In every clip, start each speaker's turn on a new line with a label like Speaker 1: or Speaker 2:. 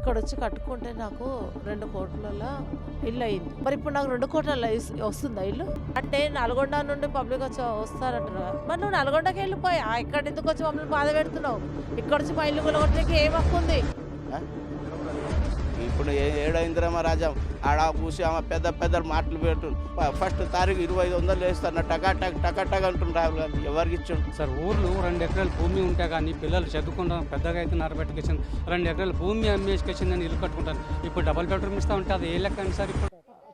Speaker 1: ఇక్కడ వచ్చి కట్టుకుంటే నాకు 2 కోట్లలో ఇల్లు అయింది. మరి ఇప్పుడు నాకు 2 కోట్లలో వస్తుందా ఇల్లు? అంటే నల్గొండ నుండి పబ్లిక్ వచ్చి వస్తారంటారు కదా. మరి నువ్వు నల్గొండకి వెళ్ళిపోయా, ఇక్కడ ఎందుకు వచ్చి మమ్మల్ని బాధ పెడుతున్నావు? ఇక్కడ వచ్చి మా ఇల్లు కొనగొట్టడానికి ఏం హక్కు ఉంది?
Speaker 2: ఇప్పుడు ఏడో ఇందిరమ్మ రాజ్యం ఆడ కూసి ఆమె పెద్ద పెద్ద మాటలు పెట్టు. ఫస్ట్ తారీఖు 2500 వేస్తాను టకాటక్ టకాటక్ అంటుండ్రు రాహుల్ గాంధీ. ఎవరికి ఇచ్చాడు
Speaker 3: సార్? ఊర్లు 2 ఎకరాల భూమి ఉంటే కానీ పిల్లలు చదువుకుంటాం, పెద్దగా అయితే నరబెట్టుకేసింది. 2 ఎకరాల భూమి అమ్మేసుకొచ్చిందని ఇల్లు కట్టుకుంటాను. ఇప్పుడు డబల్ బెడ్రూమ్ ఇస్తా ఉంటే అది ఏ లెక్క అండి సార్? ఇప్పుడు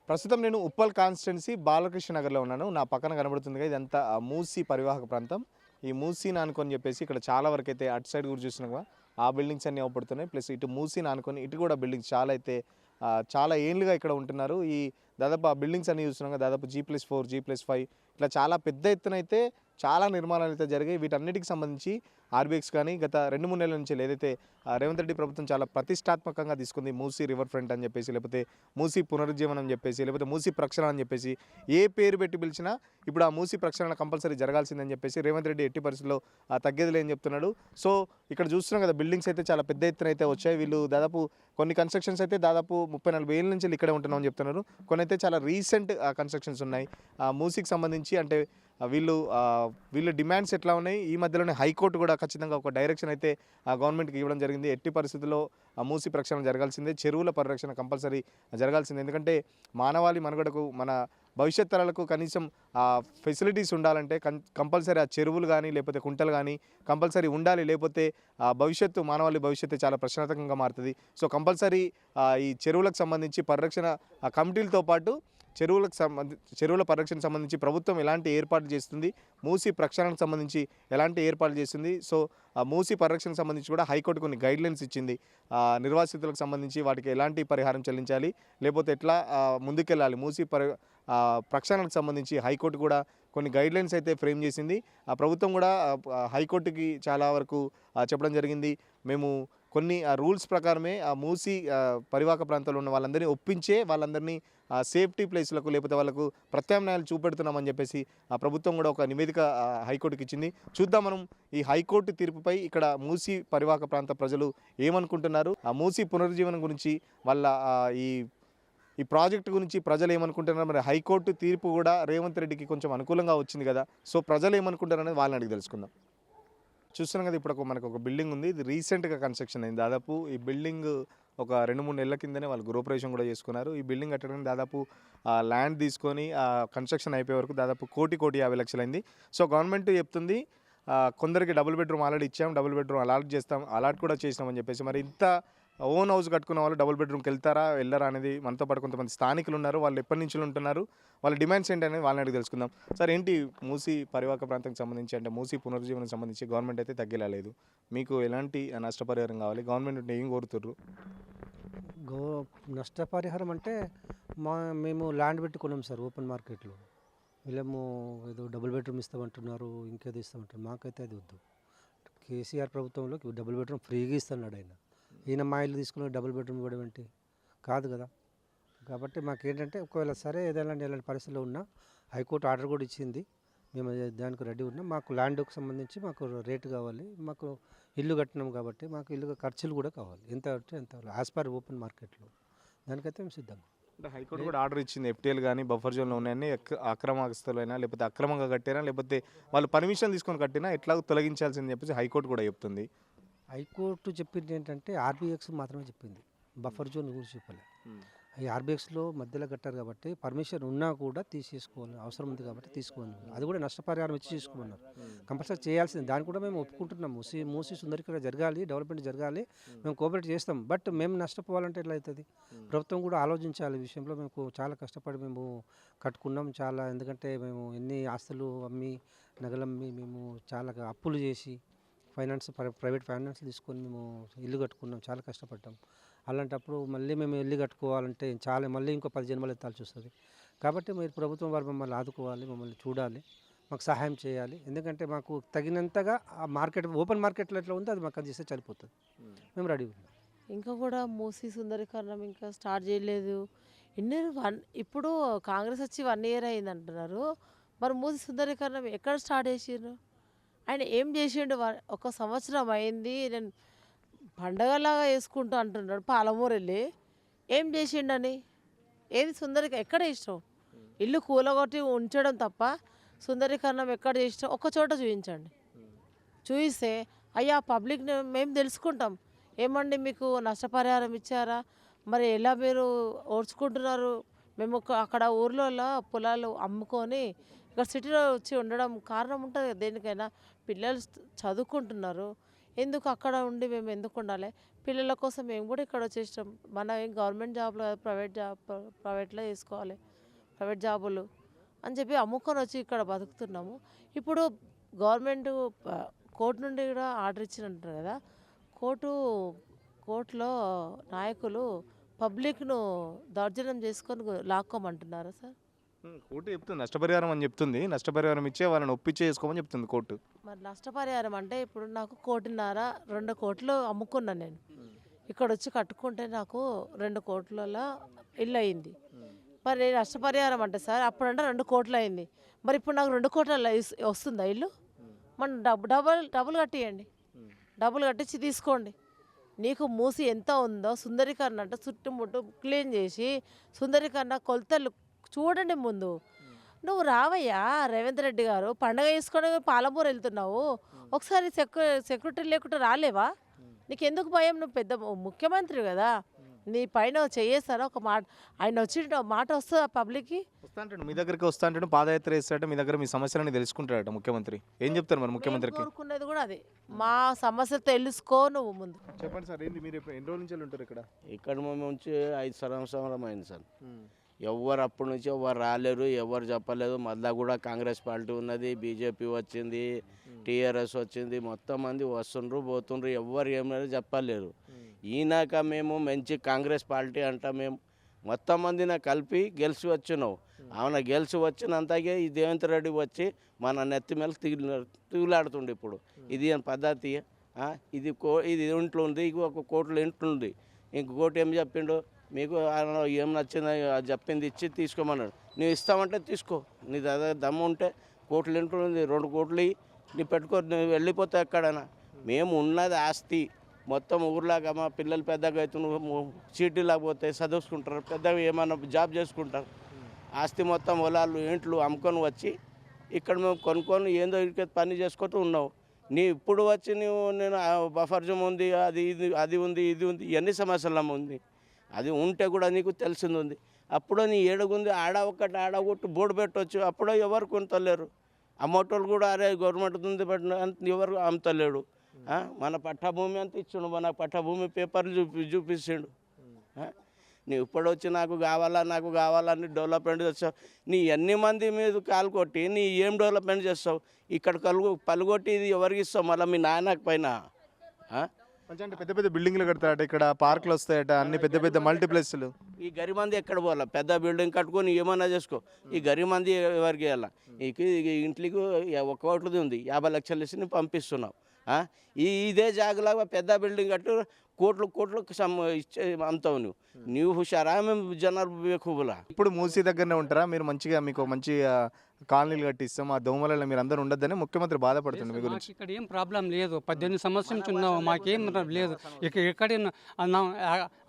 Speaker 4: ప్రస్తుతం నేను ఉప్పల్ కాన్స్టిట్యున్సీ బాలకృష్ణ నగర్లో ఉన్నాను. నా పక్కన కనబడుతుంది ఇదంతా మూసీ పరివాహక ప్రాంతం. ఈ మూసీని అనుకొని చెప్పేసి ఇక్కడ చాలా వరకు అయితే అటు సైడ్ కూడా చూసినా ఆ బిల్డింగ్స్ అన్నీ అవపడుతున్నాయి. ప్లస్ ఇటు మూసీని అనుకొని ఇటు కూడా బిల్డింగ్స్ చాలా అయితే చాలా ఏళ్ళుగా ఇక్కడ ఉంటున్నారు. ఈ దాదాపు ఆ బిల్డింగ్స్ అన్నీ చూస్తున్నాం దాదాపు G+4 G+5 ఇట్లా చాలా పెద్ద ఎత్తున అయితే చాలా నిర్మాణాలు అయితే జరిగాయి. వీటన్నిటికి సంబంధించి ఆర్బీఎక్స్ కానీ గత 2-3 నెలల నుంచి ఏదైతే రేవంత్ రెడ్డి ప్రభుత్వం చాలా ప్రతిష్టాత్మకంగా తీసుకుంది మూసీ రివర్ ఫ్రంట్ అని చెప్పేసి, లేకపోతే మూసీ పునరుజ్జీవనం అని చెప్పేసి, లేకపోతే మూసీ ప్రక్షాళన అని చెప్పేసి ఏ పేరు పెట్టి పిలిచినా ఇప్పుడు ఆ మూసీ ప్రక్షాళన కంపల్సరీ జరగాల్సిందని చెప్పేసి రేవంత్ రెడ్డి ఎట్టి పరిస్థితుల్లో తగ్గేది లేని చెప్తున్నాడు. సో ఇక్కడ చూస్తున్నాం కదా బిల్డింగ్స్ అయితే చాలా పెద్ద ఎత్తున అయితే వచ్చాయి. వీళ్ళు దాదాపు కొన్ని కన్స్ట్రక్షన్స్ అయితే దాదాపు 30-40 ఏళ్ళ నుంచి ఇక్కడే ఉంటున్నామని చెప్తున్నారు. కొన్ని అయితే చాలా రీసెంట్ కన్స్ట్రక్షన్స్ ఉన్నాయి. మూసీకి సంబంధించి అంటే వీళ్ళు డిమాండ్స్ ఎట్లా ఉన్నాయి. ఈ మధ్యలోనే హైకోర్టు కూడా ఖచ్చితంగా ఒక డైరెక్షన్ అయితే గవర్నమెంట్కి ఇవ్వడం జరిగింది. ఎట్టి పరిస్థితుల్లో మూసీ ప్రక్షాళన జరగాల్సిందే, చెరువుల పరిరక్షణ కంపల్సరీ జరగాల్సిందే. ఎందుకంటే మానవాళి మనుగడకు మన భవిష్యత్ తరాలకు కనీసం ఫెసిలిటీస్ ఉండాలంటే కంపల్సరీ ఆ చెరువులు కానీ లేకపోతే కుంటలు కానీ కంపల్సరీ ఉండాలి. లేకపోతే భవిష్యత్తు మానవాళి భవిష్యత్తు చాలా ప్రశ్నార్థకంగా మారుతుంది. సో కంపల్సరీ ఈ చెరువులకు సంబంధించి పరిరక్షణ కమిటీలతో పాటు చెరువుల పరిరక్షణకు సంబంధించి ప్రభుత్వం ఎలాంటి ఏర్పాట్లు చేస్తుంది, మూసీ ప్రక్షాళనకు సంబంధించి ఎలాంటి ఏర్పాట్లు చేస్తుంది. సో మూసీ పరిరక్షణకు సంబంధించి కూడా హైకోర్టు కొన్ని గైడ్లైన్స్ ఇచ్చింది. నిర్వాసితులకు సంబంధించి వాటికి ఎలాంటి పరిహారం చెల్లించాలి, లేకపోతే ఎట్లా ముందుకెళ్ళాలి. మూసీ ప్రక్షాళనకు సంబంధించి హైకోర్టు కూడా కొన్ని గైడ్లైన్స్ అయితే ఫ్రేమ్ చేసింది. ప్రభుత్వం కూడా హైకోర్టుకి చాలా వరకు చెప్పడం జరిగింది. మేము కొన్ని రూల్స్ ప్రకారమే ఆ మూసీ పరివాహక ప్రాంతాల్లో ఉన్న వాళ్ళందరినీ ఒప్పించే వాళ్ళందరినీ సేఫ్టీ ప్లేస్లకు లేకపోతే వాళ్ళకు ప్రత్యామ్నాయాలు చూపెడుతున్నామని చెప్పేసి ప్రభుత్వం కూడా ఒక నివేదిక హైకోర్టుకి ఇచ్చింది. చూద్దాం మనం ఈ హైకోర్టు తీర్పుపై ఇక్కడ మూసీ పరివాహక ప్రాంత ప్రజలు ఏమనుకుంటున్నారు, ఆ మూసీ పునరుజ్జీవనం గురించి వాళ్ళ ఈ ప్రాజెక్టు గురించి ప్రజలు ఏమనుకుంటున్నారు. మరి హైకోర్టు తీర్పు కూడా రేవంత్ రెడ్డికి కొంచెం అనుకూలంగా వచ్చింది కదా. సో ప్రజలు ఏమనుకుంటారు అనేది వాళ్ళని అడిగి తెలుసుకుందాం. చూస్తున్నాం కదా ఇప్పుడు మనకు ఒక బిల్డింగ్ ఉంది. ఇది రీసెంట్గా కన్స్ట్రక్షన్ అయింది. దాదాపు ఈ బిల్డింగ్ ఒక 2-3 నెలల కిందనే వాళ్ళు గృహప్రవేశం కూడా చేసుకున్నారు. ఈ బిల్డింగ్ కట్టడానికి దాదాపు ల్యాండ్ తీసుకొని కన్స్ట్రక్షన్ అయిపోయే వరకు దాదాపు 1,50,00,000 అయింది. సో గవర్నమెంట్ చెప్తుంది కొందరికి డబుల్ బెడ్రూమ్ ఆల్రెడీ ఇచ్చాం, డబుల్ బెడ్రూమ్ అలాట్ కూడా చేసినామని చెప్పేసి. మరి ఇంత ఓన్ హౌస్ కట్టుకున్న వాళ్ళు డబుల్ బెడ్రూమ్కి వెళ్ళరా అనేది మనతో పాటు కొంతమంది స్థానికులు ఉన్నారు. వాళ్ళు ఎప్పటి నుంచి ఉంటున్నారు, వాళ్ళ డిమాండ్స్ ఏంటి అనేది వాళ్ళని అడిగి తెలుసుకుందాం. సార్ ఏంటి మూసీ పరివాహక ప్రాంతానికి సంబంధించి అంటే మూసీ పునరుజ్జీవనకు సంబంధించి గవర్నమెంట్ అయితే తగ్గలేదు, మీకు ఎలాంటి నష్టపరిహారం కావాలి, గవర్నమెంట్ ఏం కోరుతుర్రు?
Speaker 5: నష్టపరిహారం అంటే మేము ల్యాండ్ పెట్టుకున్నాం సార్ ఓపెన్ మార్కెట్లో. వీళ్ళేమో ఏదో డబుల్ బెడ్రూమ్ ఇస్తామంటున్నారు, ఇంకేదో ఇస్తామంటున్నారు. మాకైతే అది వద్దు. కేసీఆర్ ప్రభుత్వంలో డబుల్ బెడ్రూమ్ ఫ్రీగా ఇస్తున్నాడు ఆయన. ఈయన మా ఇల్లు తీసుకుని డబుల్ బెడ్రూమ్ ఇవ్వడం ఏంటి? కాదు కదా. కాబట్టి మాకేంటంటే ఒకవేళ సరే ఏదైనా ఎలాంటి పరిస్థితుల్లో ఉన్నా హైకోర్టు ఆర్డర్ కూడా ఇచ్చింది, మేము దానికి రెడీ ఉన్నాం. మాకు ల్యాండ్కి సంబంధించి మాకు రేటు కావాలి, మాకు ఇల్లు కట్టినాం కాబట్టి మాకు ఇల్లు ఖర్చులు కూడా కావాలి. ఎంత అంటే ఎంత యాజ్ పర్ ఓపెన్ మార్కెట్లో దానికైతే మేము సిద్ధంగా.
Speaker 4: అంటే హైకోర్టు కూడా ఆర్డర్ ఇచ్చింది ఎఫ్టీఎల్ కానీ బఫర్ జోన్లో ఉన్నాయని అక్రమస్తులైనా లేకపోతే అక్రమంగా కట్టినా లేకపోతే వాళ్ళు పర్మిషన్ తీసుకొని కట్టినా ఎట్లా తొలగించాల్సిందని చెప్పేసి హైకోర్టు కూడా చెప్తుంది.
Speaker 5: హైకోర్టు చెప్పింది ఏంటంటే ఆర్బీఎక్స్ మాత్రమే చెప్పింది, బఫర్ జోన్ గురించి చెప్పలే. ఈ ఆర్బీఎక్స్లో మధ్యలో కట్టారు కాబట్టి పర్మిషన్ ఉన్నా కూడా తీసేసుకోవాలి, అవసరం ఉంది కాబట్టి తీసుకోవాలి. అది కూడా నష్టపరిహారం ఇచ్చి చేసుకోమన్నారు. కంపల్సరీ చేయాల్సింది. దాన్ని కూడా మేము ఒప్పుకుంటున్నాం. మూసీ సుందరీకరణ జరగాలి, డెవలప్మెంట్ జరగాలి, మేము కోఆపరేట్ చేస్తాం. బట్ మేము నష్టపోవాలంటే ఎట్లా అవుతుంది? ప్రభుత్వం కూడా ఆలోచించాలి ఈ విషయంలో. మేము చాలా కష్టపడి మేము కట్టుకున్నాం చాలా. ఎందుకంటే మేము ఎన్ని ఆస్తులు అమ్మి నగలమ్మి మేము చాలా అప్పులు చేసి ప్రైవేట్ ఫైనాన్స్ తీసుకొని మేము ఇల్లు కట్టుకున్నాం, చాలా కష్టపడ్డాం. అలాంటప్పుడు మళ్ళీ మేము ఇల్లు కట్టుకోవాలంటే చాలా మళ్ళీ ఇంకో 10 జన్మలు ఎత్తాల్సి వస్తుంది. కాబట్టి మీరు ప్రభుత్వం వారు మమ్మల్ని ఆదుకోవాలి, మమ్మల్ని చూడాలి, మాకు సహాయం చేయాలి. ఎందుకంటే మాకు తగినంతగా ఆ మార్కెట్ ఓపెన్ మార్కెట్లో ఎట్లా ఉందో అది మాకు అందిస్తే సరిపోతుంది. మేము రెడీ ఉన్నాం.
Speaker 1: ఇంకా కూడా మూసీ సుందరీకరణం ఇంకా స్టార్ట్ చేయలేదు. ఇప్పుడు కాంగ్రెస్ వచ్చి 1 ఇయర్ అయింది అంటున్నారు. మరి మూసీ సుందరీకరణం ఎక్కడ స్టార్ట్ చేసిండ్రు? ఆయన ఏం చేసిండు? 1 సంవత్సరం అయింది. నేను పండగలాగా వేసుకుంటూ అంటున్నాడు పాలమూరు వెళ్ళి. ఏం చేసిండని? ఏది సుందరిక ఎక్కడ ఇష్టం? ఇల్లు కూలగొట్టి ఉంచడం తప్ప సుందరీకరణం ఎక్కడ చేసినా ఒక్క చోట చూపించండి. చూపిస్తే అయ్యా పబ్లిక్ మేము తెలుసుకుంటాం. ఏమండి మీకు నష్టపరిహారం ఇచ్చారా? మరి ఎలా మీరు ఓడ్చుకుంటున్నారు? మేము అక్కడ ఊర్లో పొలాలు అమ్ముకొని ఇక్కడ సిటీలో వచ్చి ఉండడం కారణం ఉంటుంది కదా. దేనికైనా పిల్లలు చదువుకుంటున్నారు, ఎందుకు అక్కడ ఉండి మేము ఎందుకు ఉండాలి? పిల్లల కోసం మేము కూడా ఇక్కడ వచ్చేసాం. మన ఏం గవర్నమెంట్ జాబ్లో ప్రైవేట్లో చేసుకోవాలి, ప్రైవేట్ జాబులు అని చెప్పి అమ్ముకొని వచ్చి ఇక్కడ బతుకుతున్నాము. ఇప్పుడు గవర్నమెంట్ కోర్టు నుండి కూడా ఆర్డర్ ఇచ్చినట్టు కదా. కోర్టులో నాయకులు పబ్లిక్ను దౌర్జన్యం చేసుకొని లాక్కోమంటున్నారా సార్?
Speaker 4: కోర్టు చెప్తుంది నష్టపరిహారం అని చెప్తుంది. నష్టపరిహారం ఇచ్చే వాళ్ళని ఒప్పించే చేసుకోమని చెప్తుంది కోర్టు.
Speaker 1: మరి నష్టపరిహారం అంటే ఇప్పుడు నాకు 1.5 2 కోట్లు అమ్ముకున్నాను నేను. ఇక్కడ వచ్చి కట్టుకుంటే నాకు 2 కోట్లలో ఇల్లు అయింది. మరి నష్టపరిహారం అంటే సార్ అప్పుడంటే 2 కోట్లు అయింది. మరి ఇప్పుడు నాకు 2 కోట్ల వస్తుందా ఇల్లు? మన డబ్బులు కట్టియండి, డబ్బులు కట్టించి తీసుకోండి. నీకు మూసి ఎంత ఉందో సుందరీకరణ అంటే చుట్టుముట్టు క్లీన్ చేసి సుందరీకరణ కొలతలు చూడండి ముందు. నువ్వు రావయ్యా రేవంత్ రెడ్డి గారు, పండగ చేసుకొని పాలమూరు వెళ్తున్నావు. ఒకసారి సెక్యూరిటీ లేకుండా రాలేవా? నీకెందుకు భయం? నువ్వు పెద్ద ముఖ్యమంత్రి కదా, నీ పైన చేయేస్తారా ఒక మాట? ఆయన వచ్చి మాట వస్తుందా పబ్లిక్కి?
Speaker 4: వస్తా అంటాడు, మీ దగ్గరికి వస్తా అంటాడు, పాదయాత్ర వేస్తాడు, మీ దగ్గర మీ సమస్యలని తెలుసుకుంటాడట ముఖ్యమంత్రి. ఏం చెప్తారు మరి ముఖ్యమంత్రికి?
Speaker 1: కోరుకునేది కూడా అది, మా సమస్యలు తెలుసుకో నువ్వు ముందు.
Speaker 4: చెప్పండి సార్, ఏంది మీరు ఎన్ని రోజుల నుంచి ఉంటారు ఇక్కడ?
Speaker 2: ఇక్కడ మేము ఉంచి 5 సంవత్సరం అయింది సార్. ఎవరు అప్పటి నుంచి ఎవరు రాలేరు, ఎవరు చెప్పలేదు. మళ్ళా కూడా కాంగ్రెస్ పార్టీ ఉన్నది, బీజేపీ వచ్చింది, టీఆర్ఎస్ వచ్చింది, మొత్తం మంది వస్తుండ్రు పోతుండ్రు, ఎవరు ఏమైనా చెప్పలేరు. ఈనాక మేము మంచి కాంగ్రెస్ పార్టీ అంట మేము మొత్తం మందిని కలిపి గెలిచి వచ్చినావు. అవునా, గెలిచి వచ్చినంతకే ఈ రేవంత్ రెడ్డి వచ్చి మన నెత్తి మీద తిగులాడుతుండే. ఇప్పుడు ఇది పద్ధతి? ఇది ఇంట్లో ఉంది, ఒక కోట్లు ఇంట్లో ఉంది, ఇంకోటి ఏం చెప్పిండు మీకు ఏం నచ్చిందో చెప్పింది ఇచ్చి తీసుకోమన్నాడు. నువ్వు ఇస్తామంటే తీసుకో, నీ దగ్గర దమ్ము ఉంటే కోట్లు ఇంట్లో ఉంది, 2 కోట్లు నీ పెట్టుకో, నువ్వు వెళ్ళిపోతే ఎక్కడైనా. మేము ఉన్నది ఆస్తి మొత్తం ఊర్లాగా, మా పిల్లలు పెద్దగా అవుతున్నారు, సిటీలాగా పోతే చదువుకుంటారు, పెద్దగా ఏమైనా జాబ్ చేసుకుంటారు. ఆస్తి మొత్తం పొలాలు ఇంట్లు అమ్ముకొని వచ్చి ఇక్కడ మేము కొనుక్కొని ఏందో పని చేసుకుంటూ ఉన్నావు. నీ ఇప్పుడు వచ్చి నేను బఫర్ జోన్ ఉంది, అది ఉంది, ఇది ఉంది, ఇవన్నీ సమస్యలు ఉంది. అది ఉంటే కూడా నీకు తెలిసింది ఉంది. అప్పుడు నీ ఏడుగుంది ఆడ ఒకటి ఆడగొట్టు బోర్డు పెట్టవచ్చు. అప్పుడో ఎవరు కొనతలేరు. అమ్మటోళ్ళు కూడా అరే గవర్నమెంట్ ఉంది ఎవరు అమ్ముతలేడు. మన పట్టభూమి అంత ఇచ్చిండు, మన పట్టభూమి పేపర్లు చూపిస్తుండు. నీ ఇప్పుడు వచ్చి నాకు కావాలని డెవలప్మెంట్ చేస్తావు. నీ ఎన్ని మంది మీద కాలు కొట్టి నీ ఏం డెవలప్మెంట్ చేస్తావు? ఇక్కడ పలుగొట్టి ఇది ఎవరికి ఇస్తావు? మళ్ళీ మీ నాయనకు పైన
Speaker 4: అంటే పెద్ద పెద్ద బిల్డింగ్లు కడతారట, ఇక్కడ పార్కులు వస్తాయట, అన్ని పెద్ద పెద్ద మల్టీప్లెక్స్లు.
Speaker 2: ఈ గరి మంది ఎక్కడ పోవాలా? పెద్ద బిల్డింగ్ కట్టుకొని ఏమన్నా చేసుకో. ఈ గరి మంది ఎవరికి వెళ్ళాలి? ఇంట్లోకి 1 కోట్లది ఉంది, 50 లక్షలు ఇచ్చి నువ్వు పంపిస్తున్నావు. ఇదే జాగలాగా పెద్ద బిల్డింగ్ కట్టు కోట్లు ఇచ్చే అమ్ముతావు. నువ్వు హుషారా? మేము జనాలు బేకూబులా.
Speaker 4: ఇప్పుడు మూసీ దగ్గరనే ఉంటారా మీరు? మంచిగా మీకు మంచి కాలనీలు కట్టిస్తాం, ఆ దోమలలో మీరు అందరూ ఉండొద్దని ముఖ్యమంత్రి బాధపడుతుంది మీ గురించి.
Speaker 3: ఇక్కడ ఏం ప్రాబ్లం లేదు, 18 సంవత్సరం నుంచి ఉన్నావు, మాకేం లేదు. ఎక్కడైనా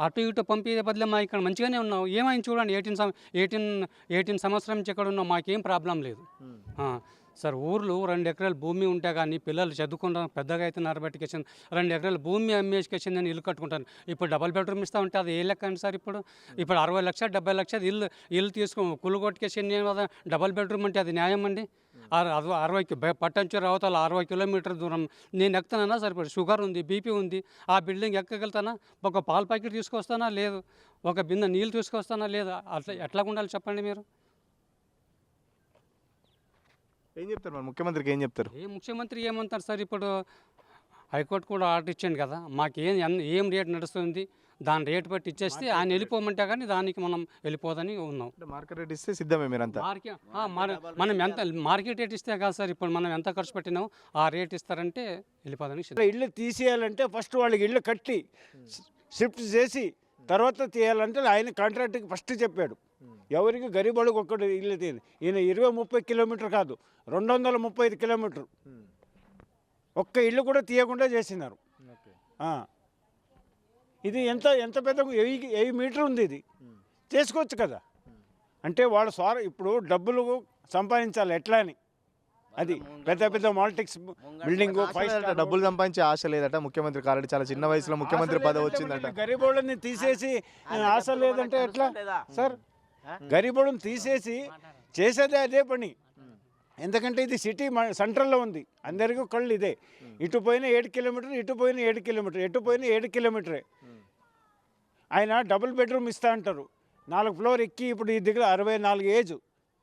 Speaker 3: అటు ఇటు పంపే బదులు మా ఇక్కడ మంచిగానే ఉన్నావు. ఏమైంది చూడండి, 18 సంవత్సరం నుంచి ఇక్కడ ఉన్నావు, మాకేం ప్రాబ్లం లేదు సార్. ఊర్లు 2 ఎకరాల భూమి ఉంటే కానీ పిల్లలు చదువుకుంటాం, పెద్దగా అవుతున్నారు బట్టి 2 ఎకరాల భూమి అమ్మేసుకొచ్చింది నేను ఇల్లు కట్టుకుంటాను. ఇప్పుడు డబల్ బెడ్రూమ్ ఇస్తా ఉంటే అది ఏ లెక్క అండి సార్? ఇప్పుడు 60 లక్షలు 70 లక్షలు ఇల్లు తీసుకో కుళ్ళు కొట్టుకేసింది కదా. డబల్ బెడ్రూమ్ అంటే అది న్యాయం అండి? 60 పట్టంచూరు అవతల 60 కిలోమీటర్ దూరం నేను ఎక్కుతానా సార్? ఇప్పుడు షుగర్ ఉంది, బీపీ ఉంది, ఆ బిల్డింగ్ ఎక్కగలుగుతానా? ఒక పాల ప్యాకెట్ తీసుకొస్తానా? లేదు. ఒక బిందె నీళ్ళు తీసుకొస్తానా? లేదు. అట్లా ఎట్లా ఉండాలి చెప్పండి మీరు?
Speaker 4: ఏం చెప్తారు మరి ముఖ్యమంత్రికి? ఏం చెప్తారు?
Speaker 3: ముఖ్యమంత్రి ఏమంటారు సార్? ఇప్పుడు హైకోర్టు కూడా ఆర్డర్ ఇచ్చాను కదా, మాకు ఏం రేట్ నడుస్తుంది దాని రేటు బట్టి ఇచ్చేస్తే ఆయన వెళ్ళిపోమంటే కానీ దానికి మనం వెళ్ళిపోదని ఉన్నాం.
Speaker 4: మార్కెట్ రేట్ ఇస్తే సిద్ధమే మీరంతా?
Speaker 3: మనం ఎంత మార్కెట్ రేట్ ఇస్తే కాదు సార్, ఇప్పుడు మనం ఎంత ఖర్చు పెట్టినాం ఆ రేట్ ఇస్తారంటే వెళ్ళిపోదని.
Speaker 6: ఇల్లు తీసేయాలంటే ఫస్ట్ వాళ్ళకి ఇల్లు కట్టి షిఫ్ట్ చేసి తర్వాత తీయాలంటే ఆయన కాంట్రాక్ట్కి ఫస్ట్ చెప్పాడు. ఎవరికి గరీబోళ్ళకి ఒక్కటి ఇల్లు తీయదు. ఈయన 20-30 కిలోమీటర్ కాదు, 235 కిలోమీటర్ ఒక్క ఇల్లు కూడా తీయకుండా చేసినారు. ఇది ఎంత ఎంత పెద్ద 1000 మీటర్ ఉంది, ఇది చేసుకోవచ్చు కదా. అంటే వాళ్ళ ఇప్పుడు డబ్బులు సంపాదించాలి ఎట్లా అని, అది పెద్ద పెద్ద మాలిటిక్స్ బిల్డింగ్
Speaker 4: డబ్బులు సంపాదించే ఆశ లేదట ముఖ్యమంత్రి కారెడ్డి, చాలా చిన్న వయసులో ముఖ్యమంత్రి పదవి వచ్చిందట.
Speaker 6: గరీబోళ్ళని తీసేసి ఆశ లేదంటే ఎట్లా సార్? గరీబోళ్ళని తీసేసి చేసేదే అదే పని. ఎందుకంటే ఇది సిటీ సెంట్రల్లో ఉంది, అందరికీ కళ్ళు ఇదే. ఇటు పోయిన 7 కిలోమీటర్, ఇటు పోయిన 7 కిలోమీటర్, ఎటు పోయిన 7 కిలోమీటరే. ఆయన డబుల్ బెడ్రూమ్ ఇస్తా అంటారు, 4 ఫ్లోర్ ఎక్కి ఇప్పుడు ఈ 64 ఏజ్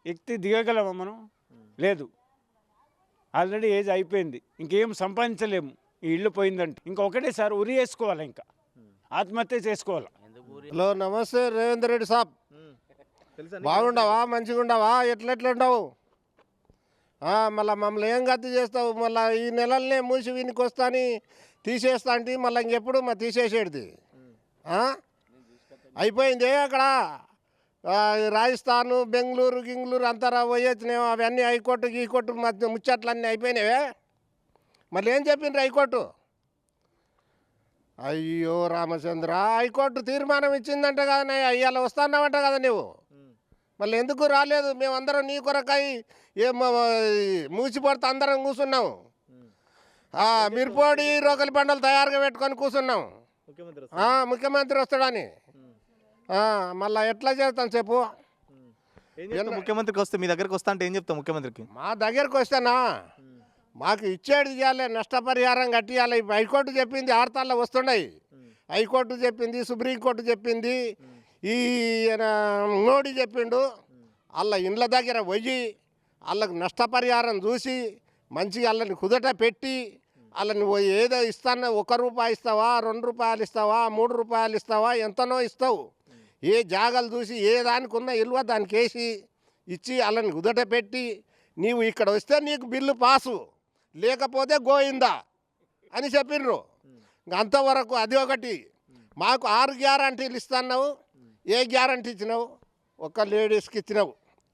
Speaker 6: ఎక్కి దిగగలమా మనం? లేదు, ఆల్రెడీ ఏజ్ అయిపోయింది, ఇంకేం సంపాదించలేము. ఈ ఇల్లు పోయిందంటే ఇంకా ఒకటే సార్, ఉరి వేసుకోవాలి, ఇంకా ఆత్మహత్య చేసుకోవాలి.
Speaker 7: హలో, నమస్తే రేవంత్ రెడ్డి సాబ్. బాగుండవా? మంచిగా ఉండవా? ఎట్లెట్లుండవు? మళ్ళీ మమ్మల్ని ఏం గతి చేస్తావు? మళ్ళీ ఈ నెలలనే మూసి వీనికి వస్తాని తీసేస్తా అంటే మళ్ళీ ఇంకెప్పుడు తీసేసేది అయిపోయింది. అక్కడ రాజస్థాను, బెంగళూరు, గింగళూరు అంతా పోయొచ్చినావు, అవన్నీ హైకోర్టు గీకోర్టు మధ్య ముచ్చట్లన్నీ అయిపోయినావే. మళ్ళీ ఏం చెప్పిండ్రు హైకోర్టు? అయ్యో రామచంద్ర, హైకోర్టు తీర్మానం ఇచ్చిందంట కదా, ఇవాళ వస్తున్నావంట కదా నువ్వు, మళ్ళీ ఎందుకు రాలేదు? మేమందరం నీ కొరకై మూసిపడితే అందరం కూర్చున్నాము, మిరపోడి రోకలి పంటలు తయారుగా పెట్టుకొని కూర్చున్నాం, ముఖ్యమంత్రి వస్తాడని. మళ్ళీ ఎట్లా చేస్తాను చెప్పు?
Speaker 4: ముఖ్యమంత్రికి వస్తే మీ దగ్గరకు వస్తా అంటే ఏం చెప్తాం ముఖ్యమంత్రికి?
Speaker 7: మా దగ్గరకు వస్తేనా మాకు ఇచ్చేది ఇవ్వాలి, నష్టపరిహారం కట్టియాలి. హైకోర్టు చెప్పింది 6 తాళ్ళ వస్తున్నాయి, హైకోర్టు చెప్పింది, సుప్రీంకోర్టు చెప్పింది, ఈ మోడీ చెప్పిండు. వాళ్ళ ఇండ్ల దగ్గర పోయి వాళ్ళకు నష్టపరిహారం చూసి మంచిగా వాళ్ళని కుదట పెట్టి వాళ్ళని ఏదో ఇస్తాను, 1 రూపాయి ఇస్తావా, 2 రూపాయలు ఇస్తావా, 3 రూపాయలు ఇస్తావా, ఎంతనో ఇస్తావు, ఏ జాగాలు చూసి ఏ దానికి ఉన్న ఇల్వ దానికి వేసి ఇచ్చి వాళ్ళని కుదట పెట్టి నీవు ఇక్కడ వస్తే నీకు బిల్లు పాసు, లేకపోతే గోయిందా అని చెప్పిండ్రు. అంతవరకు అది ఒకటి. మాకు 6 గ్యారంటీలు ఇస్తున్నావు, ఏ గ్యారంటీ ఇచ్చినావు? ఒక లేడీస్కి ఇచ్చినావు,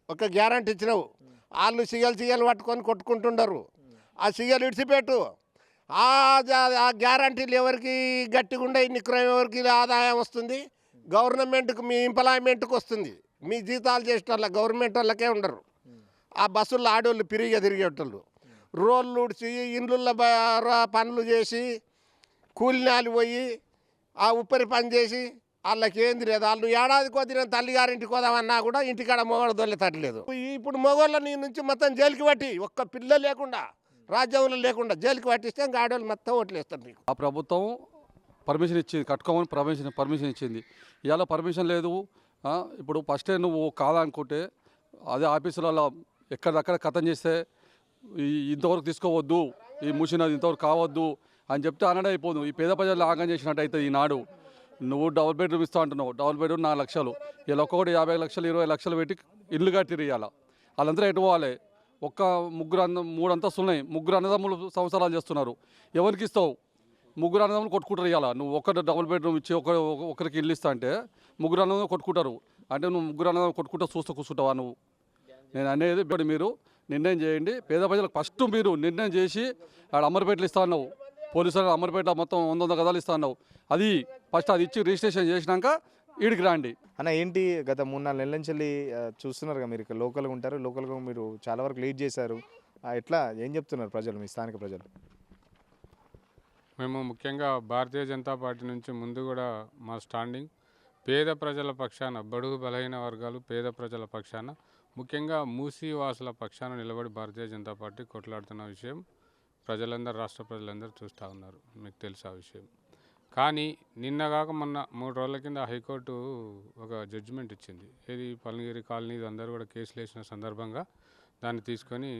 Speaker 7: ఒక గ్యారంటీ ఇచ్చినావు. వాళ్ళు సిగలు పట్టుకొని కొట్టుకుంటుండరు, ఆ సిగలు ఇడిచిపెట్టు. ఆ గ్యారంటీలు ఎవరికి గట్టిగా ఉండే నిక్రయం ఎవరికి ఆదాయం వస్తుంది? గవర్నమెంట్కి, మీ ఎంప్లాయ్మెంట్కి వస్తుంది. మీ జీతాలు చేసిన వాళ్ళ గవర్నమెంట్ వాళ్ళకే ఉండరు. ఆ బస్సుల్లో ఆడోళ్ళు పిరిగా తిరిగేటోళ్ళు, రోళ్ళు ఉడిచి ఇండ్ల పనులు చేసి కూలినాలు పోయి ఆ ఉప్పరి పని చేసి వాళ్ళకి ఏంది లేదు. వాళ్ళు ఏడాదికి వదిన తల్లిగారింటికి పోదామన్నా కూడా ఇంటికాడ మొగోళ్ళు దొల్లెతట్లేదు. ఇప్పుడు మొగోళ్ళ నీ నుంచి మొత్తం జైలుకి పట్టి, ఒక్క పిల్ల లేకుండా, రాజ్యంలో లేకుండా జైలుకి పట్టిస్తే ఇంకా ఆడవాళ్ళు మొత్తం ఓట్లు వేస్తారు నీకు.
Speaker 8: ఆ ప్రభుత్వం పర్మిషన్ ఇచ్చింది, కట్టుకోమని పర్మిషన్ ఇచ్చింది. ఇవాళ పర్మిషన్ లేదు. ఇప్పుడు ఫస్టే నువ్వు కాదనుకుంటే అదే ఆఫీసులలో ఎక్కడక్కడ కథం చేస్తే ఇంతవరకు తీసుకోవద్దు, ఈ మూసినది ఇంతవరకు కావద్దు అని చెప్తే అనడే అయిపోదు. ఈ పేద ప్రజలు ఆగం చేసినట్టు అవుతుంది. ఈనాడు నువ్వు డబుల్ బెడ్రూమ్ ఇస్తా అంటున్నావు, డబుల్ బెడ్రూమ్ 4 లక్షలు, ఇలా ఒక్కొక్కటి 50 లక్షలు 20 లక్షలు పెట్టి ఇల్లు కట్టిరు. ఇవాళ వాళ్ళందరూ ఎటు పోవాలి? ఒక్క 3 అంతస్తులు ఉన్నాయి, 3 అన్నదమ్ములు సంవత్సరాలు చేస్తున్నారు. ఎవరికి ఇస్తావు? 3 అన్నదమ్ములు కొట్టుకుంటారు. ఇవాళ నువ్వు ఒక్క డబుల్ బెడ్రూమ్ ఇచ్చి ఒకరికి ఇల్లు ఇస్తా అంటే 3 అన్నదమ్ములు కొట్టుకుంటారు. అంటే నువ్వు 3 అన్నదమ్ములు కొట్టుకుంటా చూస్తూ కూర్చుంటావా నువ్వు? నేను అనేది ఇప్పుడు మీరు నిర్ణయం చేయండి. పేద ప్రజలకు ఫస్ట్ మీరు నిర్ణయం చేసి ఆడ అమర్పేటలు ఇస్తా అన్నావు, పోలీసులు అమర్పేట మొత్తం 100 గదాలు ఇస్తా అన్నావు. అది ఫస్ట్ అది ఇచ్చి రిజిస్ట్రేషన్ చేసినాక ఈడికి రాండి
Speaker 4: అన్న. ఏంటి గత 3-4 నెలల నుంచి చూస్తున్నారు కదా, మీరు ఇక్కడ లోకల్గా ఉంటారు, లోకల్గా మీరు చాలా వరకు లీడ్ చేశారు. ఎట్లా ఏం చెప్తున్నారు ప్రజలు, మీ స్థానిక ప్రజలు?
Speaker 9: మేము ముఖ్యంగా భారతీయ జనతా పార్టీ నుంచి ముందు కూడా మా స్టాండింగ్ పేద ప్రజల పక్షాన, బడుగు బలహీన వర్గాలు పేద ప్రజల పక్షాన, ముఖ్యంగా మూసీ వాసుల పక్షాన నిలబడి భారతీయ జనతా పార్టీ కొట్లాడుతున్న విషయం ప్రజలందరూ, రాష్ట్ర ప్రజలందరూ చూస్తూ ఉన్నారు, మీకు తెలుసు ఆ విషయం. కానీ నిన్నగాక మొన్న 3 రోజుల కింద హైకోర్టు ఒక జడ్జిమెంట్ ఇచ్చింది. ఇది పల్లిగిరి కాలనీ అందరూ కూడా కేసులు వేసిన సందర్భంగా దాన్ని తీసుకొని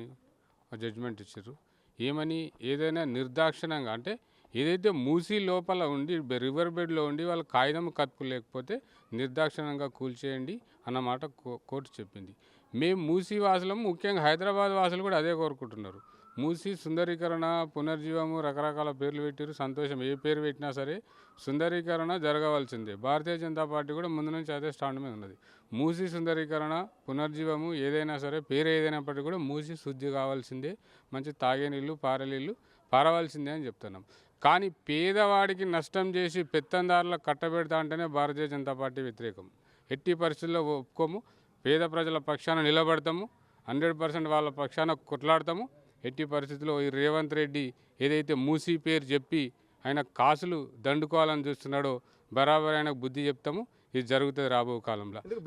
Speaker 9: జడ్జిమెంట్ ఇచ్చారు. ఏమని? ఏదైనా నిర్దాక్షిణంగా, అంటే ఏదైతే మూసీ లోపల ఉండి రివర్ బెడ్లో ఉండి వాళ్ళ కాగితం కత్తుకు లేకపోతే నిర్దాక్షిణంగా కూల్చేయండి అన్నమాట కోర్టు చెప్పింది. మేము మూసీ వాసులం, ముఖ్యంగా హైదరాబాద్ వాసులు కూడా అదే కోరుకుంటున్నారు. మూసీ సుందరీకరణ, పునర్జీవము, రకరకాల పేర్లు పెట్టారు, సంతోషం. ఏ పేరు పెట్టినా సరే సుందరీకరణ జరగవలసిందే. భారతీయ జనతా పార్టీ కూడా ముందు నుంచి అదే స్టాండ్ మీద ఉన్నది. మూసీ సుందరీకరణ, పునర్జీవము ఏదైనా సరే, పేరు ఏదైనప్పటికీ కూడా మూసీ శుద్ధి కావాల్సిందే, మంచి తాగే నీళ్ళు, పారే నీళ్ళు పారవలసిందే అని చెప్తున్నాం. కానీ పేదవాడికి నష్టం చేసి పెత్తందారులకు కట్టబెడతా అంటేనే భారతీయ జనతా పార్టీ వ్యతిరేకం. ఎట్టి పరిస్థితుల్లో ఒప్పుకోము. పేద ప్రజల పక్షాన నిలబడతాము, 100% వాళ్ళ పక్షాన కొట్లాడతాము. ఎట్టి పరిస్థితుల్లో ఈ రేవంత్ రెడ్డి ఏదైతే మూసీ పేరు చెప్పి ఆయన కాసులు దండుకోవాలని చూస్తున్నాడో బరాబర్ ఆయనకు బుద్ధి చెప్తాము. ఇది జరుగుతుంది రాబో కాలంలో.